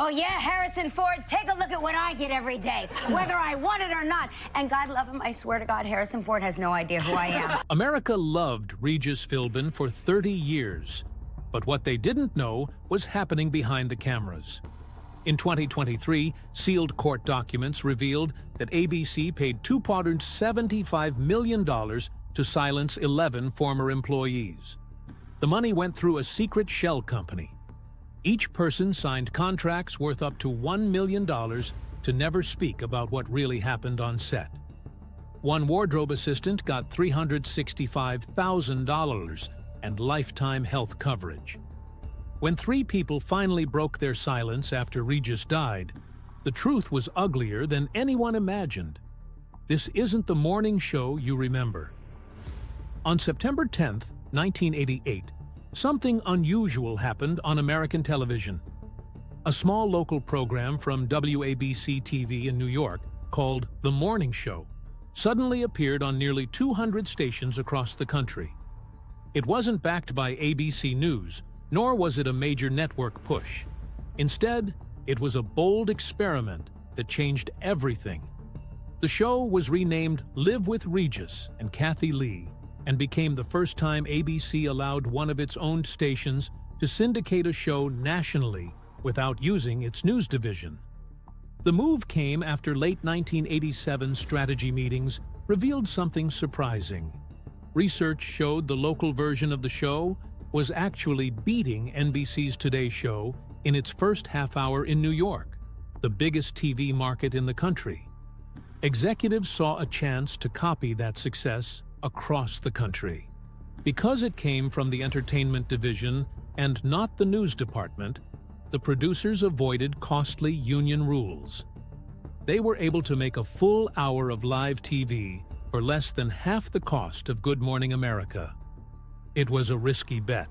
Oh, yeah, Harrison Ford, take a look at what I get every day, whether I want it or not. And God love him, I swear to God, Harrison Ford has no idea who I am. America loved Regis Philbin for 30 years, but what they didn't know was happening behind the cameras. In 2023, sealed court documents revealed that ABC paid $275 million to silence 11 former employees. The money went through a secret shell company. Each person signed contracts worth up to $1 million to never speak about what really happened on set. One wardrobe assistant got $365,000 and lifetime health coverage. When 3 people finally broke their silence after Regis died, the truth was uglier than anyone imagined. This isn't the morning show you remember. On September 10, 1988, something unusual happened on American television. A small local program from WABC-TV in New York, called The Morning Show, suddenly appeared on nearly 200 stations across the country. It wasn't backed by ABC News, nor was it a major network push. Instead, it was a bold experiment that changed everything. The show was renamed Live with Regis and Kathy Lee, and became the first time ABC allowed one of its owned stations to syndicate a show nationally without using its news division. The move came after late 1987 strategy meetings revealed something surprising. Research showed the local version of the show was actually beating NBC's Today Show in its first half hour in New York, the biggest TV market in the country. Executives saw a chance to copy that success across the country. Because it came from the entertainment division and not the news department, the producers avoided costly union rules. They were able to make a full hour of live TV for less than half the cost of Good Morning America. It was a risky bet.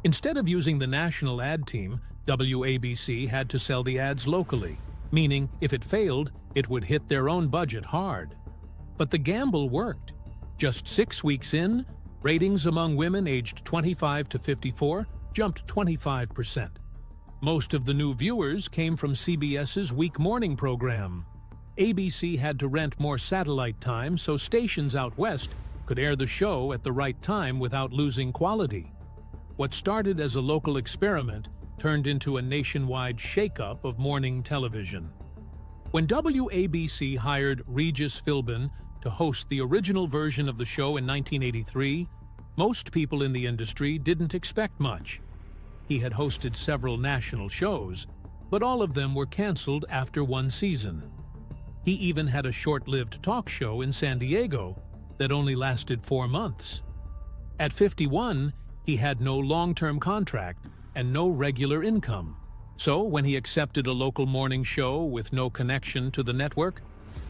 Instead of using the national ad team, WABC had to sell the ads locally, meaning if it failed, it would hit their own budget hard. But the gamble worked. Just 6 weeks in, ratings among women aged 25 to 54 jumped 25%. Most of the new viewers came from CBS's week morning program. ABC had to rent more satellite time so stations out west could air the show at the right time without losing quality. What started as a local experiment turned into a nationwide shakeup of morning television. When WABC hired Regis Philbin to host the original version of the show in 1983, most people in the industry didn't expect much. He had hosted several national shows, but all of them were canceled after one season. He even had a short-lived talk show in San Diego that only lasted 4 months. At 51, he had no long-term contract and no regular income. So when he accepted a local morning show with no connection to the network,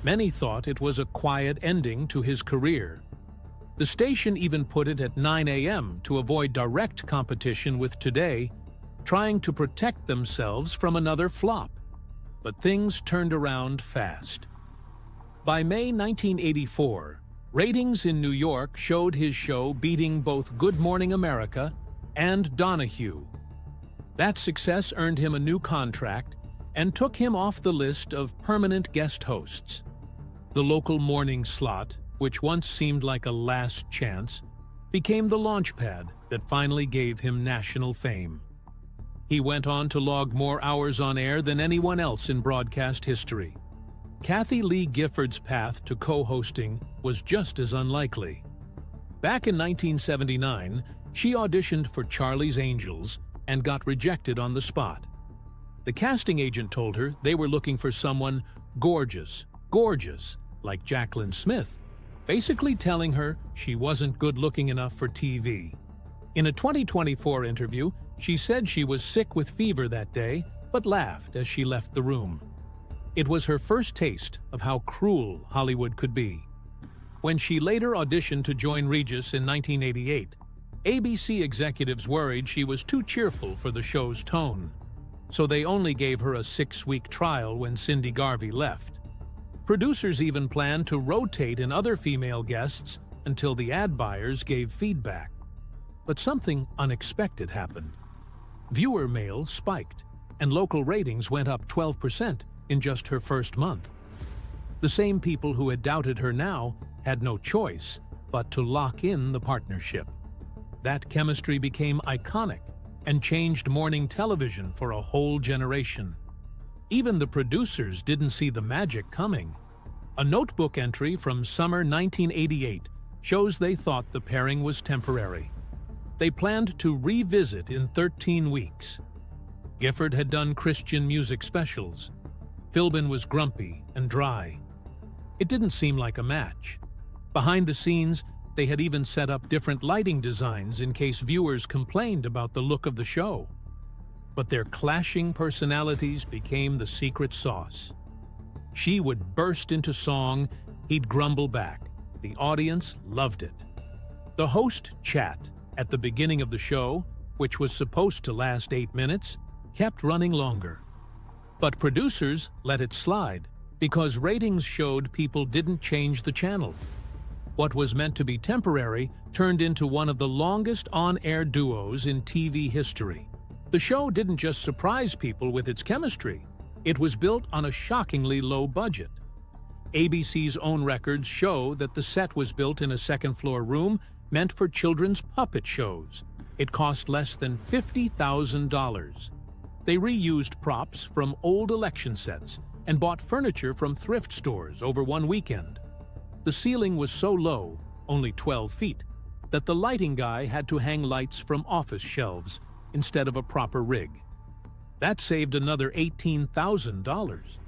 many thought it was a quiet ending to his career. The station even put it at 9 a.m. to avoid direct competition with Today, trying to protect themselves from another flop. But things turned around fast. By May 1984, ratings in New York showed his show beating both Good Morning America and Donahue. That success earned him a new contract and took him off the list of permanent guest hosts. The local morning slot, which once seemed like a last chance, became the launchpad that finally gave him national fame. He went on to log more hours on air than anyone else in broadcast history. Kathy Lee Gifford's path to co-hosting was just as unlikely. Back in 1979, she auditioned for Charlie's Angels and got rejected on the spot. The casting agent told her they were looking for someone gorgeous, like Jaclyn Smith, basically telling her she wasn't good-looking enough for TV. In a 2024 interview, she said she was sick with fever that day, but laughed as she left the room. It was her first taste of how cruel Hollywood could be. When she later auditioned to join Regis in 1988, ABC executives worried she was too cheerful for the show's tone, so they only gave her a 6-week trial when Cindy Garvey left. Producers even planned to rotate in other female guests until the ad buyers gave feedback. But something unexpected happened. Viewer mail spiked. and local ratings went up 12% in just her first month. The same people who had doubted her now had no choice but to lock in the partnership. That chemistry became iconic and changed morning television for a whole generation. Even the producers didn't see the magic coming. A notebook entry from summer 1988 shows they thought the pairing was temporary. They planned to revisit in 13 weeks. Gifford had done Christian music specials. Philbin was grumpy and dry. It didn't seem like a match. Behind the scenes, they had even set up different lighting designs in case viewers complained about the look of the show. But their clashing personalities became the secret sauce. She would burst into song, he'd grumble back. The audience loved it. The host chat at the beginning of the show, which was supposed to last 8 minutes, kept running longer. But producers let it slide because ratings showed people didn't change the channel. What was meant to be temporary turned into one of the longest on-air duos in TV history. The show didn't just surprise people with its chemistry. It was built on a shockingly low budget. ABC's own records show that the set was built in a second-floor room meant for children's puppet shows. It cost less than $50,000. They reused props from old election sets and bought furniture from thrift stores over one weekend. The ceiling was so low, only 12 feet, that the lighting guy had to hang lights from office shelves instead of a proper rig. That saved another $18,000.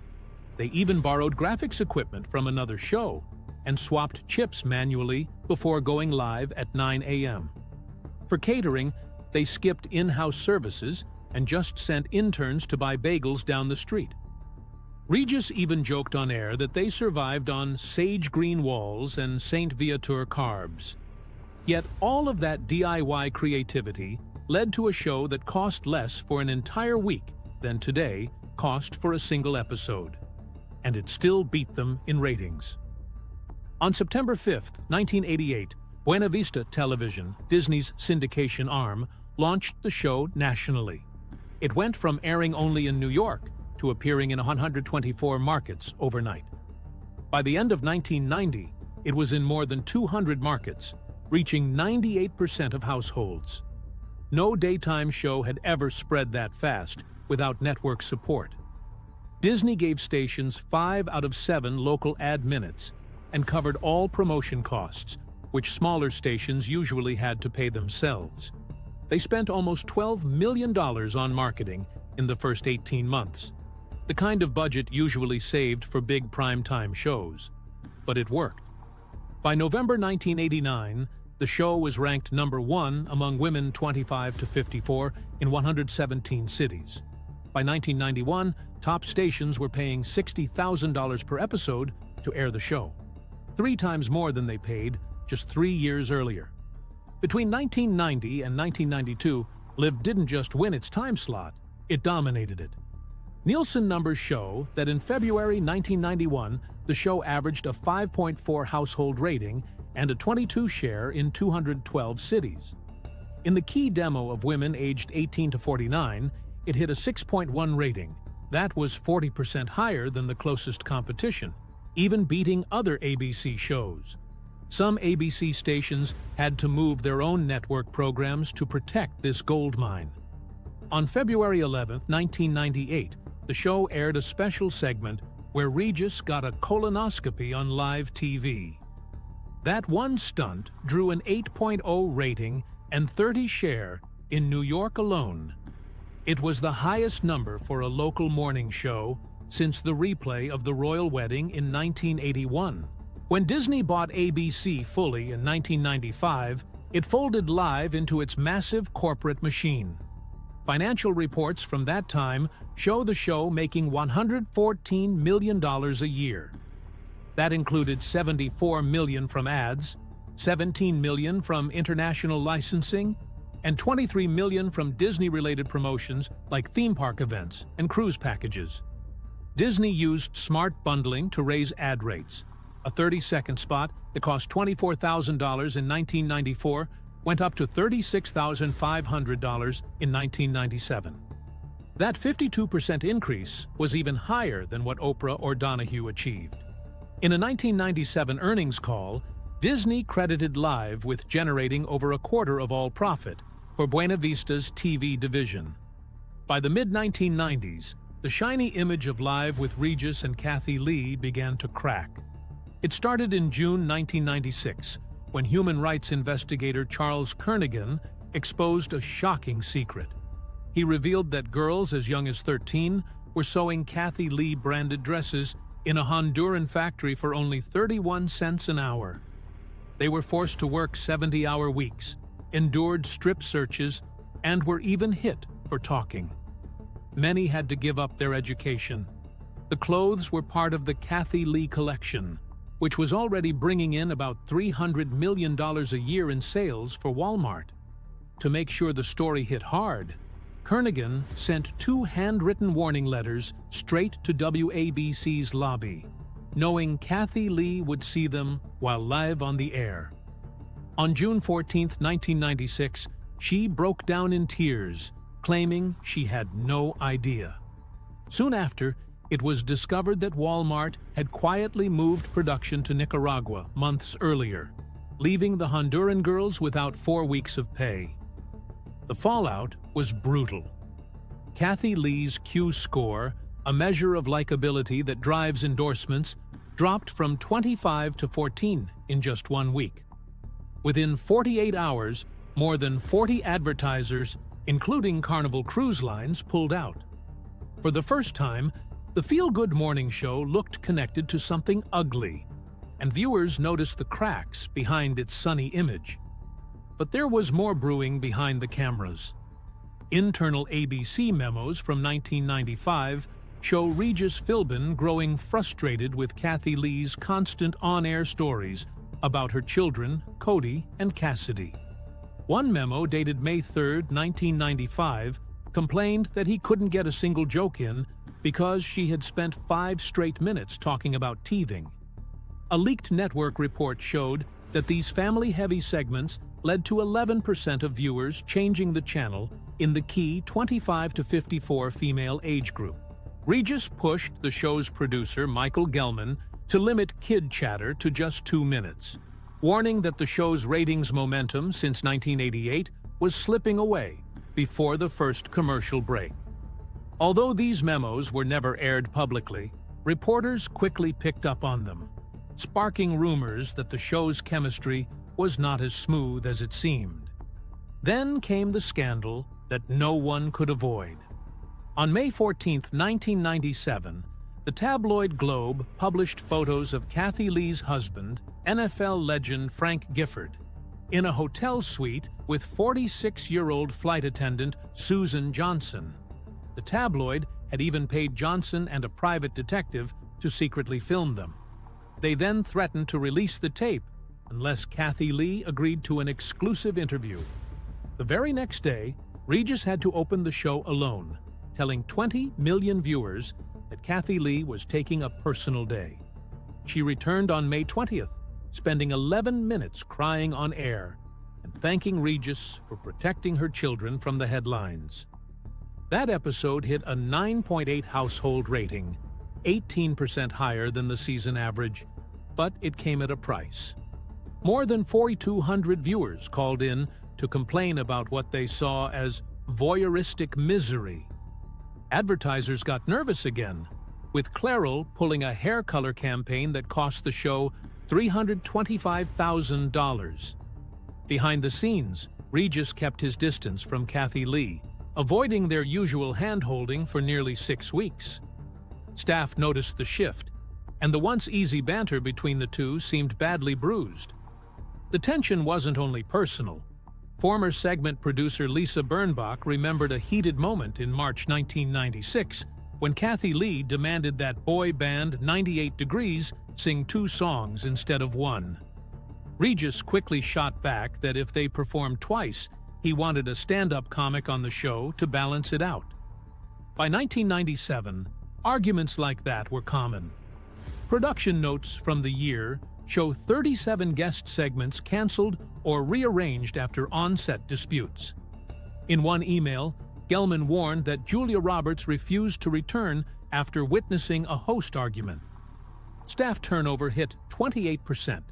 They even borrowed graphics equipment from another show and swapped chips manually before going live at 9 a.m. For catering, they skipped in-house services and just sent interns to buy bagels down the street. Regis even joked on air that they survived on sage green walls and Saint Viateur carbs. Yet all of that DIY creativity led to a show that cost less for an entire week than today cost for a single episode. And it still beat them in ratings. On September 5, 1988, Buena Vista Television, Disney's syndication arm, launched the show nationally. It went from airing only in New York to appearing in 124 markets overnight. By the end of 1990, it was in more than 200 markets, reaching 98% of households. No daytime show had ever spread that fast without network support. Disney gave stations 5 out of 7 local ad minutes and covered all promotion costs, which smaller stations usually had to pay themselves. They spent almost $12 million on marketing in the first 18 months, the kind of budget usually saved for big primetime shows. But it worked. By November 1989, the show was ranked #1 among women 25 to 54 in 117 cities. By 1991, top stations were paying $60,000 per episode to air the show, 3 times more than they paid just 3 years earlier. Between 1990 and 1992, Live didn't just win its time slot, it dominated it. Nielsen numbers show that in February 1991, the show averaged a 5.4 household rating and a 22 share in 212 cities. In the key demo of women aged 18 to 49, it hit a 6.1 rating. That was 40% higher than the closest competition, even beating other ABC shows. Some ABC stations had to move their own network programs to protect this gold mine. On February 11, 1998, the show aired a special segment where Regis got a colonoscopy on live TV. That one stunt drew an 8.0 rating and 30 share in New York alone. It was the highest number for a local morning show since the replay of the royal wedding in 1981. When Disney bought ABC fully in 1995, it folded Live into its massive corporate machine. Financial reports from that time show the show making $114 million a year. That included $74 million from ads, $17 million from international licensing, and $23 million from Disney-related promotions like theme park events and cruise packages. Disney used smart bundling to raise ad rates. A 30-second spot that cost $24,000 in 1994 went up to $36,500 in 1997. That 52% increase was even higher than what Oprah or Donahue achieved. In a 1997 earnings call, Disney credited Live with generating over a quarter of all profit for Buena Vista's TV division. By the mid-1990s, the shiny image of Live with Regis and Kathie Lee began to crack. It started in June 1996, when human rights investigator Charles Kernighan exposed a shocking secret. He revealed that girls as young as 13 were sewing Kathie Lee-branded dresses in a Honduran factory for only 31 cents an hour. They were forced to work 70-hour weeks, endured strip searches, and were even hit for talking. Many had to give up their education. The clothes were part of the Kathie Lee collection, which was already bringing in about $300 million a year in sales for Walmart. To make sure the story hit hard, Kernighan sent 2 handwritten warning letters straight to WABC's lobby, knowing Kathie Lee would see them while live on the air. On June 14, 1996, she broke down in tears, claiming she had no idea. Soon after, it was discovered that Walmart had quietly moved production to Nicaragua months earlier, leaving the Honduran girls without 4 weeks of pay. The fallout was brutal. Kathie Lee's Q score, a measure of likability that drives endorsements, dropped from 25 to 14 in just 1 week. Within 48 hours, more than 40 advertisers, including Carnival Cruise Lines, pulled out. For the first time, the feel-good morning show looked connected to something ugly, and viewers noticed the cracks behind its sunny image. But there was more brewing behind the cameras. Internal ABC memos from 1995 show Regis Philbin growing frustrated with Kathie Lee's constant on-air stories about her children, Cody and Cassidy. One memo dated May 3, 1995, complained that he couldn't get a single joke in because she had spent 5 straight minutes talking about teething. A leaked network report showed that these family-heavy segments led to 11% of viewers changing the channel in the key 25 to 54 female age group. Regis pushed the show's producer, Michael Gelman, to limit kid chatter to just 2 minutes, warning that the show's ratings momentum since 1988 was slipping away before the first commercial break. Although these memos were never aired publicly, reporters quickly picked up on them, sparking rumors that the show's chemistry was not as smooth as it seemed. Then came the scandal that no one could avoid. On May 14, 1997, the tabloid Globe published photos of Kathie Lee's husband, NFL legend Frank Gifford, in a hotel suite with 46-year-old flight attendant Susan Johnson. The tabloid had even paid Johnson and a private detective to secretly film them. They then threatened to release the tape unless Kathie Lee agreed to an exclusive interview. The very next day, Regis had to open the show alone, telling 20 million viewers that Kathie Lee was taking a personal day. She returned on May 20th, spending 11 minutes crying on air and thanking Regis for protecting her children from the headlines. That episode hit a 9.8 household rating, 18% higher than the season average, but it came at a price. More than 4,200 viewers called in to complain about what they saw as voyeuristic misery. Advertisers got nervous again, with Clairol pulling a hair color campaign that cost the show $325,000. Behind the scenes, Regis kept his distance from Kathie Lee, avoiding their usual hand-holding for nearly 6 weeks. Staff noticed the shift, and the once easy banter between the two seemed badly bruised. The tension wasn't only personal. Former segment producer Lisa Birnbach remembered a heated moment in March 1996 when Kathie Lee demanded that boy band 98 Degrees sing 2 songs instead of 1. Regis quickly shot back that if they performed twice, he wanted a stand-up comic on the show to balance it out. By 1997, arguments like that were common. Production notes from the year show 37 guest segments canceled or rearranged after on-set disputes. In one email, Gelman warned that Julia Roberts refused to return after witnessing a host argument. Staff turnover hit 28%,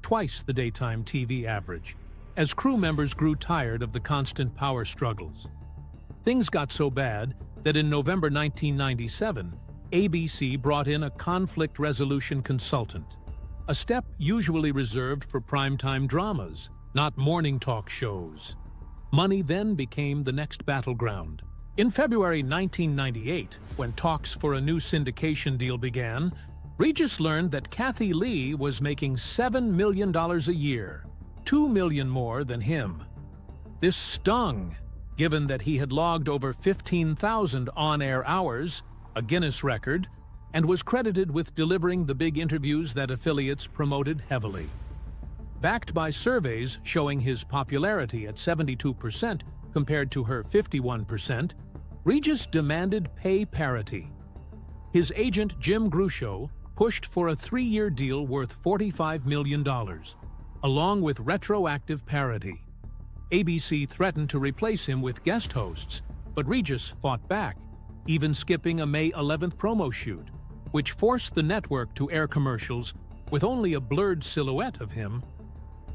twice the daytime TV average, as crew members grew tired of the constant power struggles. Things got so bad that in November 1997, ABC brought in a conflict resolution consultant, a step usually reserved for primetime dramas, not morning talk shows. Money then became the next battleground. In February 1998, when talks for a new syndication deal began, Regis learned that Kathy Lee was making $7 million a year, $2 million more than him. This stung, given that he had logged over 15,000 on-air hours, a Guinness record, and was credited with delivering the big interviews that affiliates promoted heavily. Backed by surveys showing his popularity at 72% compared to her 51%, Regis demanded pay parity. His agent Jim Grucho pushed for a 3-year deal worth $45 million, along with retroactive parity. ABC threatened to replace him with guest hosts, but Regis fought back, even skipping a May 11th promo shoot, which forced the network to air commercials with only a blurred silhouette of him.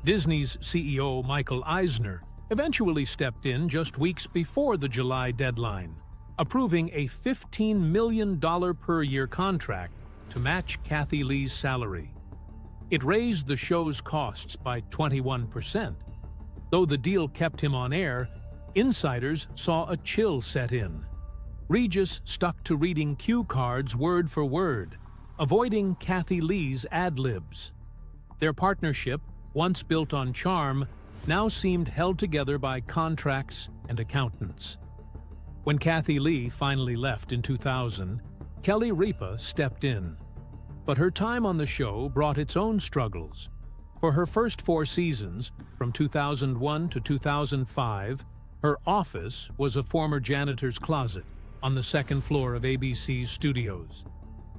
Disney's CEO Michael Eisner eventually stepped in just weeks before the July deadline, approving a $15 million per year contract to match Kathy Lee's salary. It raised the show's costs by 21%. Though the deal kept him on air, insiders saw a chill set in. Regis stuck to reading cue cards word for word, avoiding Kathy Lee's ad-libs. Their partnership, once built on charm, now seemed held together by contracts and accountants. When Kathy Lee finally left in 2000, Kelly Ripa stepped in. But her time on the show brought its own struggles. For her first 4 seasons, from 2001 to 2005, her office was a former janitor's closet on the 2nd floor of ABC's studios.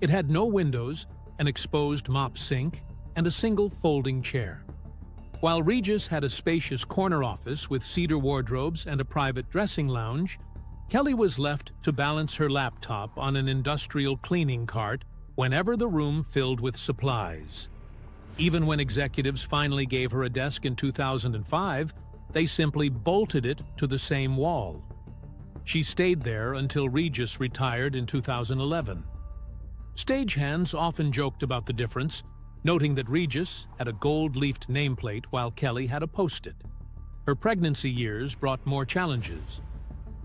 It had no windows, an exposed mop sink, and a single folding chair. While Regis had a spacious corner office with cedar wardrobes and a private dressing lounge, Kelly was left to balance her laptop on an industrial cleaning cart whenever the room filled with supplies. Even when executives finally gave her a desk in 2005, they simply bolted it to the same wall. She stayed there until Regis retired in 2011. Stagehands often joked about the difference, noting that Regis had a gold-leafed nameplate while Kelly had a post-it. Her pregnancy years brought more challenges.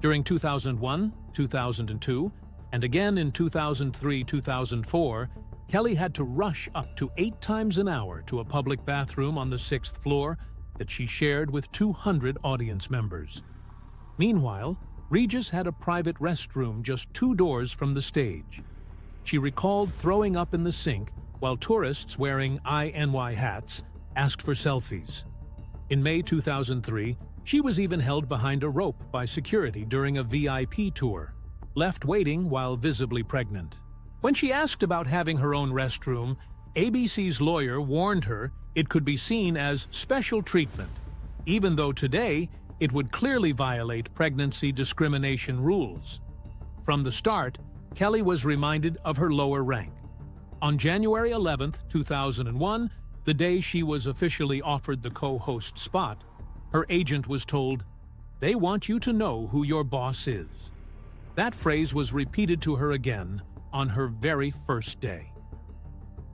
During 2001, 2002, and again in 2003-2004, Kelly had to rush up to 8 times an hour to a public bathroom on the 6th floor that she shared with 200 audience members. Meanwhile, Regis had a private restroom just 2 doors from the stage. She recalled throwing up in the sink while tourists wearing INY hats asked for selfies. In May 2003, she was even held behind a rope by security during a VIP tour, left waiting while visibly pregnant. When she asked about having her own restroom, ABC's lawyer warned her it could be seen as special treatment, even though today it would clearly violate pregnancy discrimination rules. From the start, Kelly was reminded of her lower rank. On January 11, 2001, the day she was officially offered the co-host spot, her agent was told, "They want you to know who your boss is." That phrase was repeated to her again on her very first day.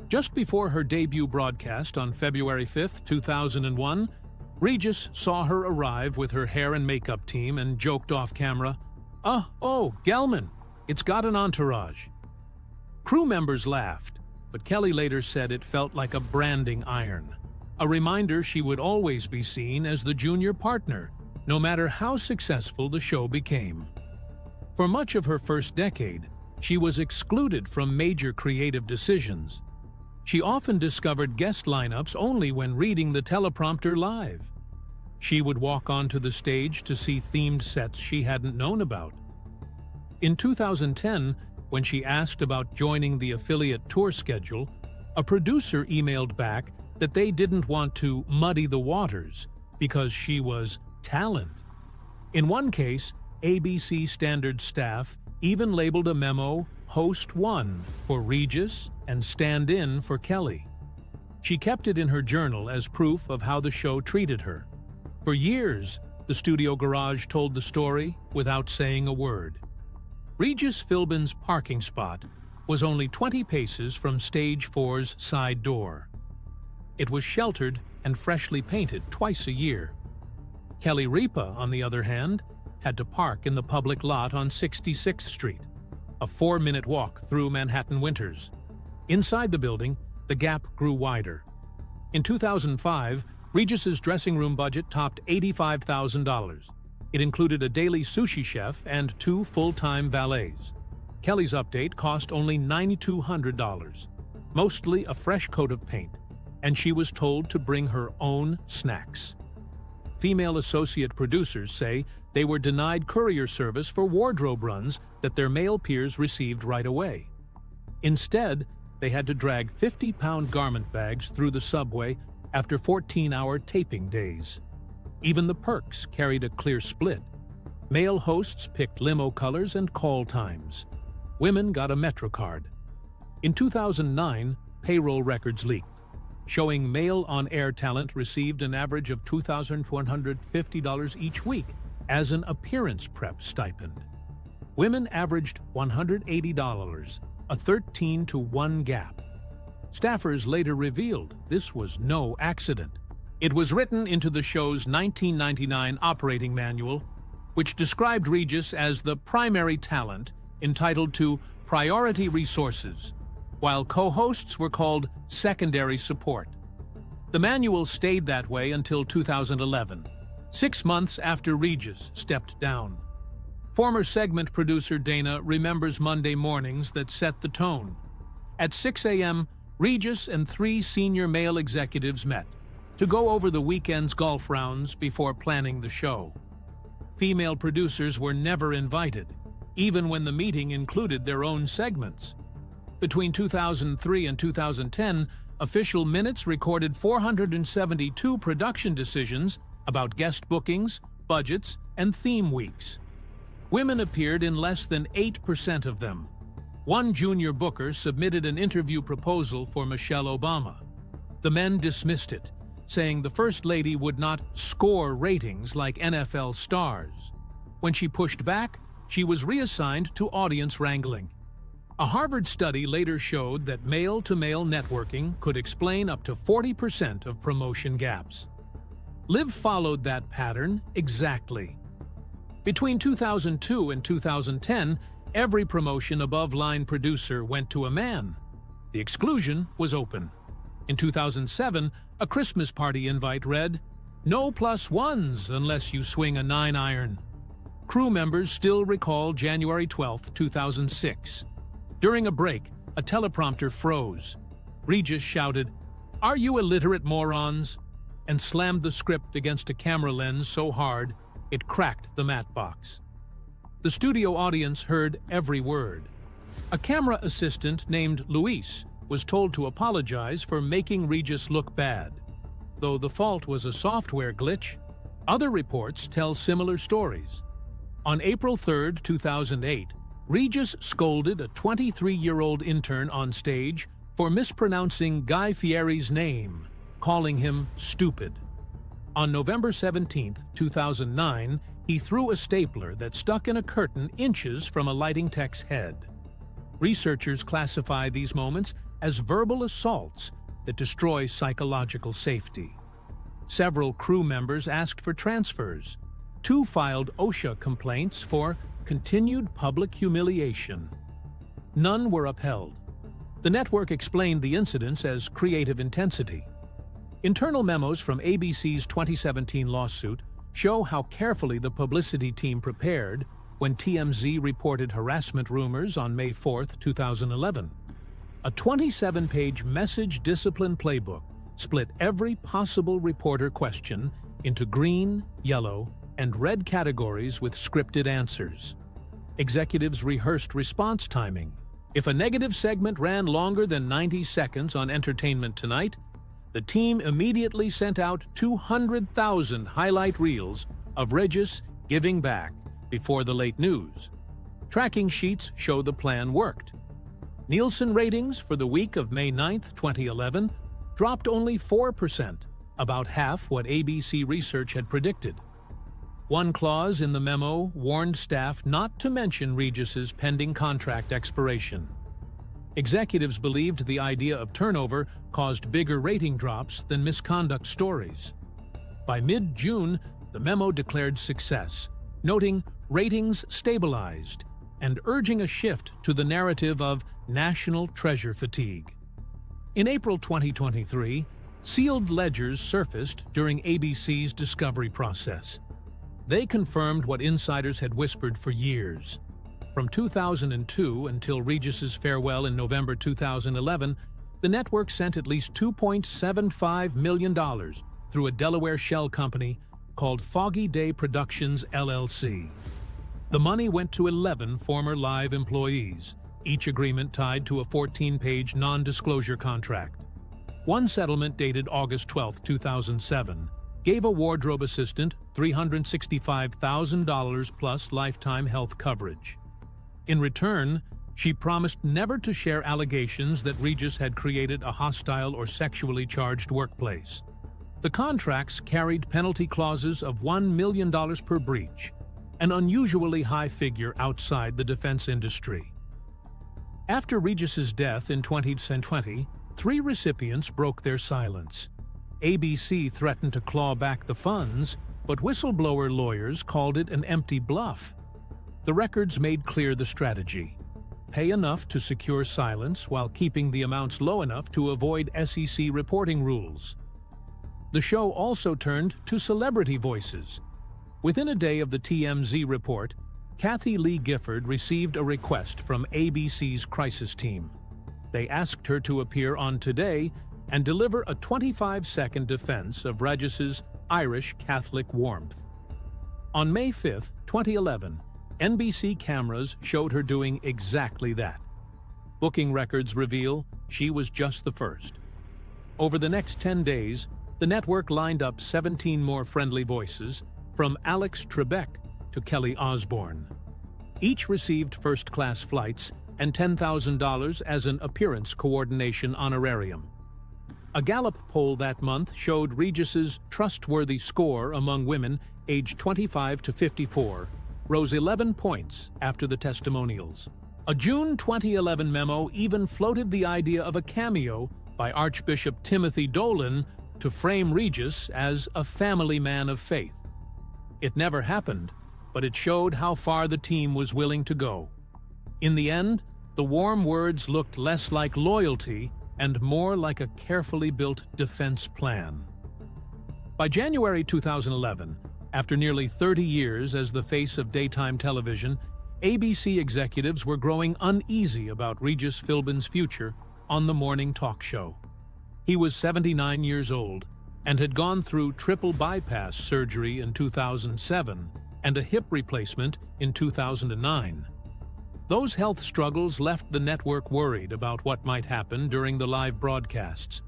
Just before her debut broadcast on February 5, 2001, Regis saw her arrive with her hair and makeup team and joked off camera, "Oh, Gelman, it's got an entourage." Crew members laughed, but Kelly later said it felt like a branding iron, a reminder she would always be seen as the junior partner, no matter how successful the show became. For much of her first decade, she was excluded from major creative decisions. She often discovered guest lineups only when reading the teleprompter live. She would walk onto the stage to see themed sets she hadn't known about. In 2010, when she asked about joining the affiliate tour schedule, a producer emailed back that they didn't want to muddy the waters because she was talent. In one case, ABC Standard staff even labeled a memo Host 1 for Regis and stand-in for Kelly. She kept it in her journal as proof of how the show treated her. For years, the studio garage told the story without saying a word. Regis Philbin's parking spot was only 20 paces from Stage 4's side door. It was sheltered and freshly painted twice a year. Kelly Ripa, on the other hand, had to park in the public lot on 66th Street, a 4-minute walk through Manhattan winters. Inside the building, the gap grew wider. In 2005, Regis's dressing room budget topped $85,000. It included a daily sushi chef and 2 full-time valets. Kelly's update cost only $9,200, mostly a fresh coat of paint, and she was told to bring her own snacks. Female associate producers say they were denied courier service for wardrobe runs that their male peers received right away. Instead, they had to drag 50-pound garment bags through the subway after 14-hour taping days. Even the perks carried a clear split. Male hosts picked limo colors and call times. Women got a MetroCard. In 2009, payroll records leaked, showing male on-air talent received an average of $2,150 each week as an appearance prep stipend. Women averaged $180, a 13-to-1 gap. Staffers later revealed this was no accident. It was written into the show's 1999 operating manual, which described Regis as the primary talent entitled to priority resources, while co-hosts were called secondary support. The manual stayed that way until 2011, 6 months after Regis stepped down. Former segment producer Dana remembers Monday mornings that set the tone. At 6 a.m., Regis and 3 senior male executives met to go over the weekend's golf rounds before planning the show. Female producers were never invited, even when the meeting included their own segments. Between 2003 and 2010, official minutes recorded 472 production decisions about guest bookings, budgets, and theme weeks. Women appeared in less than 8% of them. One junior booker submitted an interview proposal for Michelle Obama. The men dismissed it, saying the First Lady would not score ratings like NFL stars. When she pushed back, she was reassigned to audience wrangling. A Harvard study later showed that male-to-male networking could explain up to 40% of promotion gaps. Liv followed that pattern exactly. Between 2002 and 2010, every promotion above line producer went to a man. The exclusion was open. In 2007, a Christmas party invite read, "No +1s unless you swing a 9-iron." Crew members still recall January 12, 2006. During a break, a teleprompter froze. Regis shouted, "Are you illiterate morons?" and slammed the script against a camera lens so hard it cracked the matte box. The studio audience heard every word. A camera assistant named Luis was told to apologize for making Regis look bad. Though the fault was a software glitch, other reports tell similar stories. On April 3, 2008, Regis scolded a 23-year-old intern on stage for mispronouncing Guy Fieri's name, calling him stupid. On November 17, 2009, he threw a stapler that stuck in a curtain inches from a lighting tech's head. Researchers classify these moments as verbal assaults that destroy psychological safety. Several crew members asked for transfers. 2 filed OSHA complaints for continued public humiliation. None were upheld. The network explained the incidents as creative intensity. Internal memos from ABC's 2017 lawsuit show how carefully the publicity team prepared when TMZ reported harassment rumors on May 4, 2011. A 27-page message discipline playbook split every possible reporter question into green, yellow, and red categories with scripted answers. Executives rehearsed response timing. If a negative segment ran longer than 90 seconds on Entertainment Tonight, the team immediately sent out 200,000 highlight reels of Regis giving back before the late news. Tracking sheets show the plan worked. Nielsen ratings for the week of May 9, 2011, dropped only 4%, about half what ABC Research had predicted. One clause in the memo warned staff not to mention Regis's pending contract expiration. Executives believed the idea of turnover caused bigger rating drops than misconduct stories. By mid-June, the memo declared success, noting ratings stabilized and urging a shift to the narrative of national treasure fatigue. In April 2023, sealed ledgers surfaced during ABC's discovery process. They confirmed what insiders had whispered for years. From 2002 until Regis's farewell in November 2011, the network sent at least $2.75 million through a Delaware shell company called Foggy Day Productions, LLC. The money went to 11 former Live employees, each agreement tied to a 14-page non-disclosure contract. One settlement dated August 12, 2007, gave a wardrobe assistant $365,000 plus lifetime health coverage. In return, she promised never to share allegations that Regis had created a hostile or sexually charged workplace. The contracts carried penalty clauses of $1 million per breach, an unusually high figure outside the defense industry. After Regis's death in 2020, 3 recipients broke their silence. ABC threatened to claw back the funds, but whistleblower lawyers called it an empty bluff. The records made clear the strategy: pay enough to secure silence while keeping the amounts low enough to avoid SEC reporting rules. The show also turned to celebrity voices. Within a day of the TMZ report, Kathie Lee Gifford received a request from ABC's crisis team. They asked her to appear on Today and deliver a 25-second defense of Regis's Irish Catholic warmth. On May 5, 2011, NBC cameras showed her doing exactly that. Booking records reveal she was just the first. Over the next 10 days, the network lined up 17 more friendly voices, from Alex Trebek to Kelly Osbourne. Each received first-class flights and $10,000 as an appearance coordination honorarium. A Gallup poll that month showed Regis's trustworthy score among women aged 25 to 54 rose 11 points after the testimonials. A June 2011 memo even floated the idea of a cameo by Archbishop Timothy Dolan to frame Regis as a family man of faith. It never happened, but it showed how far the team was willing to go. In the end, the warm words looked less like loyalty and more like a carefully built defense plan. By January 2011, after nearly 30 years as the face of daytime television, ABC executives were growing uneasy about Regis Philbin's future on the morning talk show. He was 79 years old and had gone through triple bypass surgery in 2007 and a hip replacement in 2009. Those health struggles left the network worried about what might happen during the live broadcasts.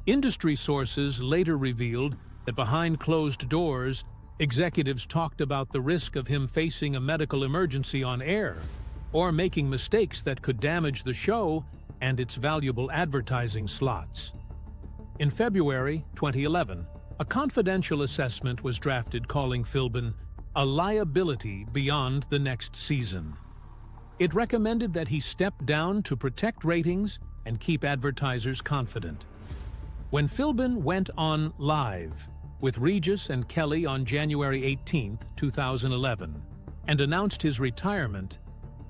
Industry sources later revealed that behind closed doors, executives talked about the risk of him facing a medical emergency on air or making mistakes that could damage the show and its valuable advertising slots. In February 2011, a confidential assessment was drafted calling Philbin a liability beyond the next season. It recommended that he step down to protect ratings and keep advertisers confident. When Philbin went on live with Regis and Kelly on January 18, 2011, and announced his retirement,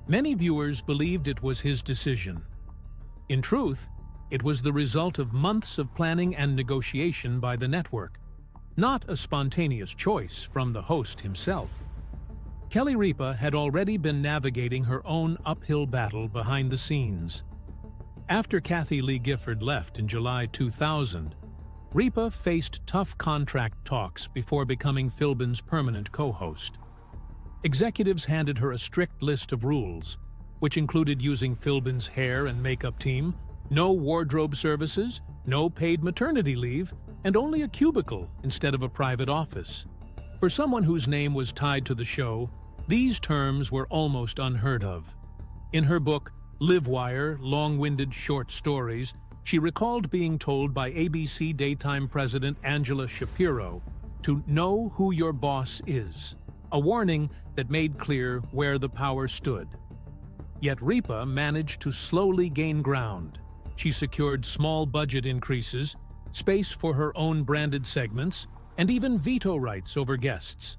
many viewers believed it was his decision. In truth, it was the result of months of planning and negotiation by the network, not a spontaneous choice from the host himself. Kelly Ripa had already been navigating her own uphill battle behind the scenes. After Kathie Lee Gifford left in July 2000, Ripa faced tough contract talks before becoming Philbin's permanent co-host. Executives handed her a strict list of rules, which included using Philbin's hair and makeup team, no wardrobe services, no paid maternity leave, and only a cubicle instead of a private office. For someone whose name was tied to the show, These terms were almost unheard of. In her book, Livewire, Long-Winded Short Stories, she recalled being told by ABC daytime president Angela Shapiro to know who your boss is, a warning that made clear where the power stood. Yet Ripa managed to slowly gain ground. She secured small budget increases, space for her own branded segments, and even veto rights over guests.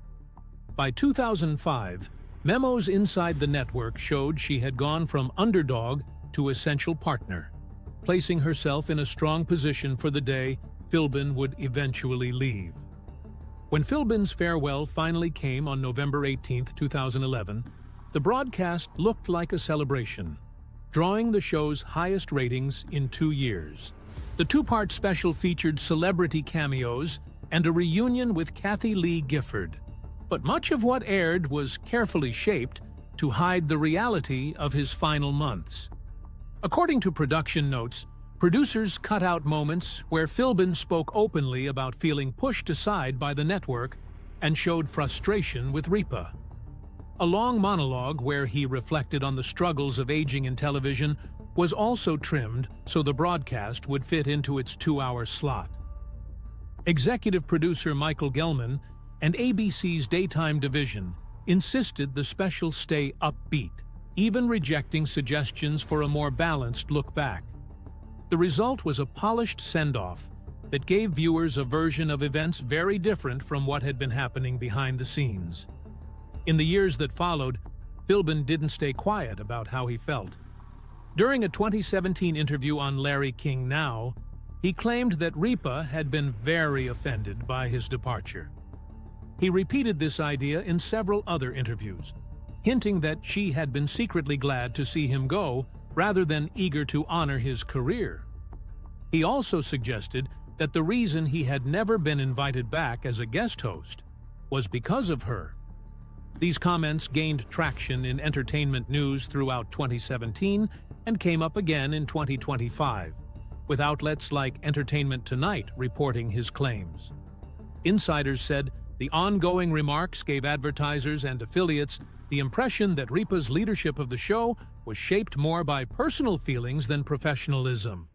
By 2005, memos inside the network showed she had gone from underdog to essential partner, placing herself in a strong position for the day Philbin would eventually leave. When Philbin's farewell finally came on November 18, 2011, the broadcast looked like a celebration, drawing the show's highest ratings in 2 years. The two-part special featured celebrity cameos and a reunion with Kathy Lee Gifford. But much of what aired was carefully shaped to hide the reality of his final months. According to production notes, producers cut out moments where Philbin spoke openly about feeling pushed aside by the network and showed frustration with Ripa. A long monologue where he reflected on the struggles of aging in television was also trimmed so the broadcast would fit into its 2-hour slot. Executive producer Michael Gelman and ABC's daytime division insisted the special stay upbeat, even rejecting suggestions for a more balanced look back. The result was a polished send-off that gave viewers a version of events very different from what had been happening behind the scenes. In the years that followed, Philbin didn't stay quiet about how he felt. During a 2017 interview on Larry King Now, he claimed that Ripa had been very offended by his departure. He repeated this idea in several other interviews, hinting that she had been secretly glad to see him go rather than eager to honor his career. He also suggested that the reason he had never been invited back as a guest host was because of her. These comments gained traction in entertainment news throughout 2017 and came up again in 2025, with outlets like Entertainment Tonight reporting his claims. Insiders said the ongoing remarks gave advertisers and affiliates the impression that Ripa's leadership of the show was shaped more by personal feelings than professionalism.